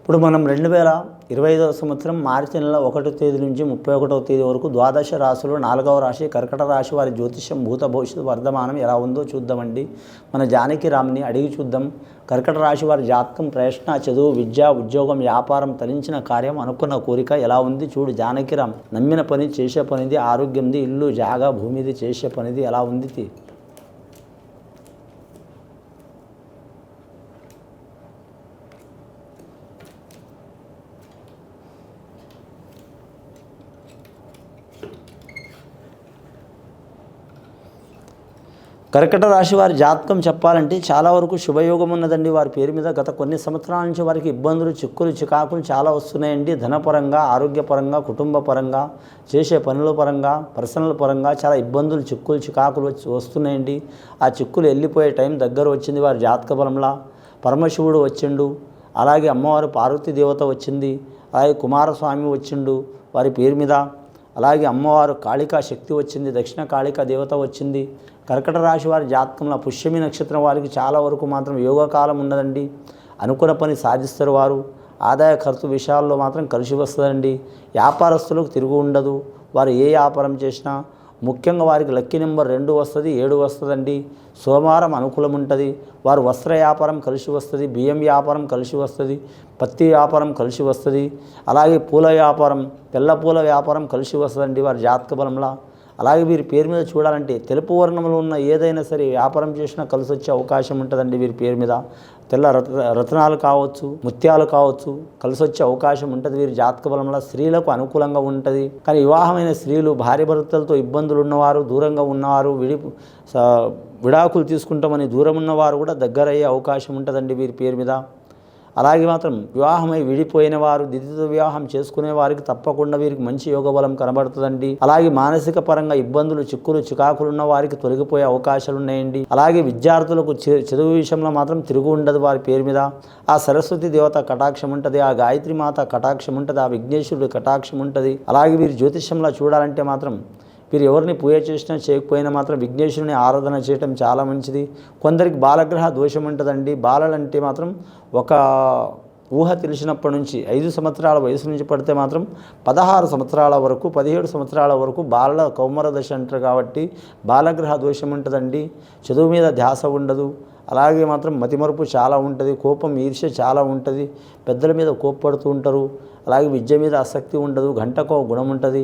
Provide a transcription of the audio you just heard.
ఇప్పుడు మనం 2025వ సంవత్సరం మార్చి నెల 1వ తేదీ నుంచి 31వ తేదీ వరకు ద్వాదశ రాశులు 4వ రాశి కర్కట రాశి వారి జ్యోతిష్యం భూత భవిష్యత్తు వర్ధమానం ఎలా ఉందో చూద్దామండి. మన జానకి రామ్ని అడిగి చూద్దాం. కర్కట రాశి వారి జాతకం ప్రశ్న, చదువు, విద్య, ఉద్యోగం, వ్యాపారం, తలించిన కార్యం, అనుకున్న కోరిక ఎలా ఉంది చూడు జానకి రామ్. నమ్మిన పని చేసే పనిది, ఆరోగ్యంది, ఇల్లు జాగా భూమిది, చేసే పనిది ఎలా ఉంది. కర్కట రాశి వారి జాతకం చెప్పాలంటే చాలా వరకు శుభయోగం ఉన్నదండి. వారి పేరు మీద గత కొన్ని సంవత్సరాల నుంచి వారికి ఇబ్బందులు, చిక్కులు, చికాకులు చాలా వస్తున్నాయండి. ధనపరంగా, ఆరోగ్యపరంగా, కుటుంబ పరంగా, చేసే పనుల పరంగా, పర్సనల్ పరంగా చాలా ఇబ్బందులు, చిక్కులు, చికాకులు వస్తున్నాయండి. ఆ చిక్కులు వెళ్ళిపోయే టైం దగ్గర వచ్చింది. వారి జాతక బలంలా పరమశివుడు వచ్చిండు, అలాగే అమ్మవారు పార్వతీ దేవత వచ్చింది, అలాగే కుమారస్వామి వచ్చిండు వారి పేరు మీద, అలాగే అమ్మవారు కాళికా శక్తి వచ్చింది, దక్షిణ కాళికా దేవత వచ్చింది. కర్కట రాశి వారి జాతకంలో పుష్యమి నక్షత్రం వారికి చాలా వరకు మాత్రం యోగకాలం ఉన్నదండి. అనుకున్న పని సాధిస్తారు వారు. ఆదాయ ఖర్చు విషయాల్లో మాత్రం కలిసి వస్తుందండి. వ్యాపారస్తులకు తిరుగు ఉండదు. వారు ఏ వ్యాపారం చేసినా ముఖ్యంగా వారికి లక్కీ నెంబర్ 2 వస్తుంది, 7 వస్తుందండి. సోమవారం అనుకూలం ఉంటుంది. వారు వస్త్ర వ్యాపారం కలిసి వస్తుంది, బియ్యం వ్యాపారం కలిసి వస్తుంది, పత్తి వ్యాపారం కలిసి వస్తుంది, అలాగే పూల వ్యాపారం, తెల్ల పూల వ్యాపారం కలిసి వస్తుందండి వారి జాతక బలంలో. అలాగే వీరి పేరు మీద చూడాలంటే తెలుపు వర్ణంలో ఉన్న ఏదైనా సరే వ్యాపారం చేసినా కలిసి వచ్చే అవకాశం ఉంటుందండి. వీరి పేరు మీద తెల్ల రత్నాలు కావచ్చు, ముత్యాలు కావచ్చు, కలిసి వచ్చే అవకాశం ఉంటుంది వీరి జాతక బలంలో. స్త్రీలకు అనుకూలంగా ఉంటుంది. కానీ వివాహమైన స్త్రీలు, భార్య భర్తలతో ఇబ్బందులు ఉన్నవారు, దూరంగా ఉన్నవారు, విడాకులు తీసుకుంటామని దూరం ఉన్నవారు కూడా దగ్గర అయ్యే అవకాశం ఉంటుందండి వీరి పేరు మీద. అలాగే మాత్రం వివాహమై విడిపోయిన వారు, ద్వితీయ వివాహం చేసుకునే వారికి తప్పకుండా వీరికి మంచి యోగ బలం కనబడుతుందండి. అలాగే మానసిక పరంగా ఇబ్బందులు, చిక్కులు, చికాకులు ఉన్న వారికి తొలగిపోయే అవకాశాలు ఉన్నాయండి. అలాగే విద్యార్థులకు చదువు విషయంలో మాత్రం తిరుగు ఉండదు వారి పేరు మీద. ఆ సరస్వతి దేవత కటాక్షం ఉంటుంది, ఆ గాయత్రి మాత కటాక్షం ఉంటుంది, ఆ విఘ్నేశ్వరుడి కటాక్షం ఉంటుంది. అలాగే వీరి జ్యోతిష్యంలో చూడాలంటే మాత్రం వీరు ఎవరిని పూజ చేసినా చేయకపోయినా మాత్రం విఘ్నేశ్వరుని ఆరాధన చేయటం చాలా మంచిది. కొందరికి బాలగ్రహ దోషం ఉంటుందండి. బాలలంటే మాత్రం ఒక ఊహ తెలిసినప్పటి నుంచి 5 సంవత్సరాల వయసు నుంచి పడితే మాత్రం 16 సంవత్సరాల వరకు, 17 సంవత్సరాల వరకు బాల కౌమార దశ అంటారు కాబట్టి బాలగ్రహ దోషం ఉంటుందండి. చదువు మీద ధ్యాస ఉండదు. అలాగే మాత్రం మతిమరుపు చాలా ఉంటుంది, కోపం, ఈర్ష్య చాలా ఉంటుంది, పెద్దల మీద కోప్పడుతూ ఉంటారు. అలాగే విద్య మీద ఆసక్తి ఉండదు, గంటకో గుణం ఉంటుంది.